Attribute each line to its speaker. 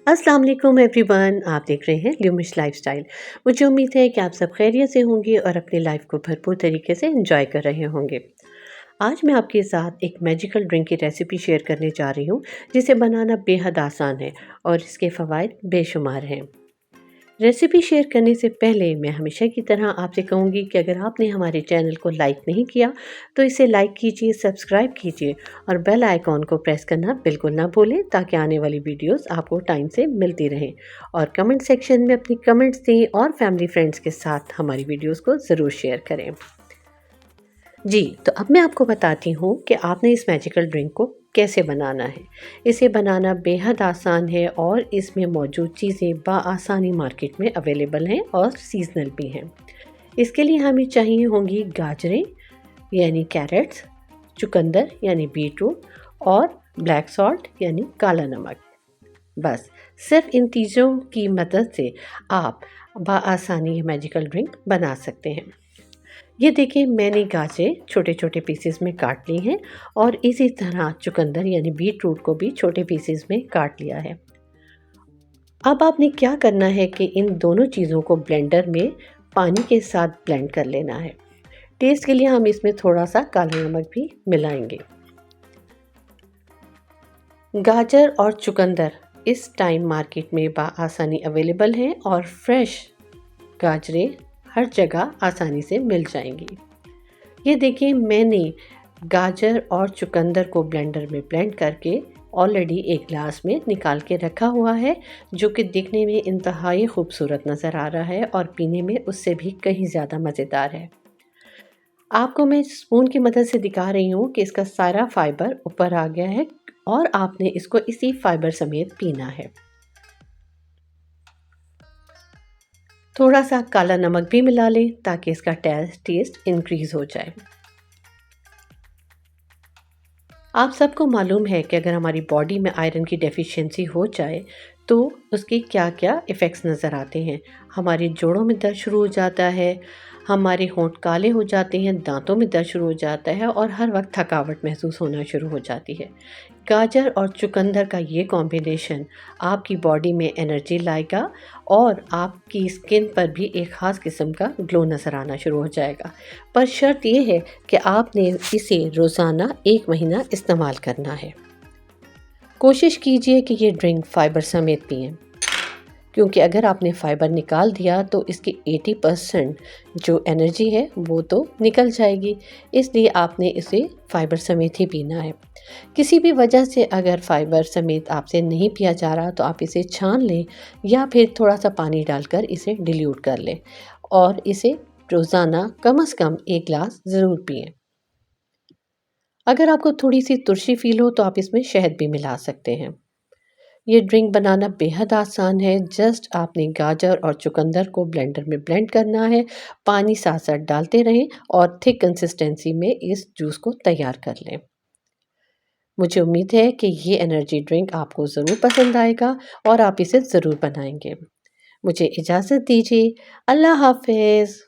Speaker 1: अस्सलाम वालेकुम एवरीवन, आप देख रहे हैं ल्यूमिश लाइफस्टाइल। मुझे उम्मीद है कि आप सब खैरियत से होंगे और अपनी लाइफ को भरपूर तरीके से एंजॉय कर रहे होंगे। आज मैं आपके साथ एक मैजिकल ड्रिंक की रेसिपी शेयर करने जा रही हूँ, जिसे बनाना बेहद आसान है और इसके फ़वाइद बेशुमार हैं। रेसिपी शेयर करने से पहले मैं हमेशा की तरह आपसे कहूँगी कि अगर आपने हमारे चैनल को लाइक नहीं किया तो इसे लाइक कीजिए, सब्सक्राइब कीजिए और बेल आइकॉन को प्रेस करना बिल्कुल ना भूलें, ताकि आने वाली वीडियोस आपको टाइम से मिलती रहें। और कमेंट सेक्शन में अपनी कमेंट्स दें और फैमिली फ्रेंड्स के साथ हमारी वीडियोस को ज़रूर शेयर करें। जी, तो अब मैं आपको बताती हूँ कि आपने इस मैजिकल ड्रिंक को कैसे बनाना है। इसे बनाना बेहद आसान है और इसमें मौजूद चीज़ें बआसानी मार्केट में अवेलेबल हैं और सीज़नल भी हैं। इसके लिए हमें चाहिए होंगी गाजरें यानी कैरेट्स, चुकंदर यानी बीटरूट और ब्लैक सॉल्ट यानी काला नमक। बस सिर्फ इन चीज़ों की मदद से आप बआसानी ये मैजिकल ड्रिंक बना सकते हैं। ये देखिए, मैंने गाजरें छोटे छोटे पीसेस में काट ली हैं और इसी तरह चुकंदर यानी बीट रूट को भी छोटे पीसेस में काट लिया है। अब आपने क्या करना है कि इन दोनों चीज़ों को ब्लेंडर में पानी के साथ ब्लेंड कर लेना है। टेस्ट के लिए हम इसमें थोड़ा सा काला नमक भी मिलाएंगे। गाजर और चुकंदर इस टाइम मार्केट में बआसानी अवेलेबल हैं और फ्रेश गाजरें हर जगह आसानी से मिल जाएंगी। ये देखिए, मैंने गाजर और चुकंदर को ब्लेंडर में ब्लेंड करके ऑलरेडी एक ग्लास में निकाल के रखा हुआ है, जो कि दिखने में इंतहाई खूबसूरत नज़र आ रहा है और पीने में उससे भी कहीं ज़्यादा मज़ेदार है। आपको मैं स्पून की मदद से दिखा रही हूँ कि इसका सारा फाइबर ऊपर आ गया है और आपने इसको इसी फाइबर समेत पीना है। थोड़ा सा काला नमक भी मिला लें ताकि इसका टेस्ट इंक्रीज़ हो जाए। आप सबको मालूम है कि अगर हमारी बॉडी में आयरन की डेफिशिएंसी हो जाए तो उसके क्या क्या इफ़ेक्ट्स नज़र आते हैं। हमारे जोड़ों में दर्द शुरू हो जाता है, हमारे होंठ काले हो जाते हैं, दांतों में दर्द शुरू हो जाता है और हर वक्त थकावट महसूस होना शुरू हो जाती है। गाजर और चुकंदर का ये कॉम्बिनेशन आपकी बॉडी में एनर्जी लाएगा और आपकी स्किन पर भी एक ख़ास किस्म का ग्लो नज़र आना शुरू हो जाएगा। पर शर्त ये है कि आपने इसे रोज़ाना 1 महीना इस्तेमाल करना है। कोशिश कीजिए कि ये ड्रिंक फ़ाइबर समेत पिएँ, क्योंकि अगर आपने फ़ाइबर निकाल दिया तो इसकी 80% जो एनर्जी है वो तो निकल जाएगी। इसलिए आपने इसे फ़ाइबर समेत ही पीना है। किसी भी वजह से अगर फ़ाइबर समेत आपसे नहीं पिया जा रहा तो आप इसे छान लें या फिर थोड़ा सा पानी डालकर इसे डिल्यूट कर लें और इसे रोज़ाना कम से कम 1 ग्लास ज़रूर पिएँ। अगर आपको थोड़ी सी तुर्शी फ़ील हो तो आप इसमें शहद भी मिला सकते हैं। ये ड्रिंक बनाना बेहद आसान है। जस्ट आपने गाजर और चुकंदर को ब्लेंडर में ब्लेंड करना है, पानी साथ साथ डालते रहें और थिक कंसिस्टेंसी में इस जूस को तैयार कर लें। मुझे उम्मीद है कि ये एनर्जी ड्रिंक आपको ज़रूर पसंद आएगा और आप इसे ज़रूर बनाएंगे। मुझे इजाज़त दीजिए। अल्लाह हाफ़िज़।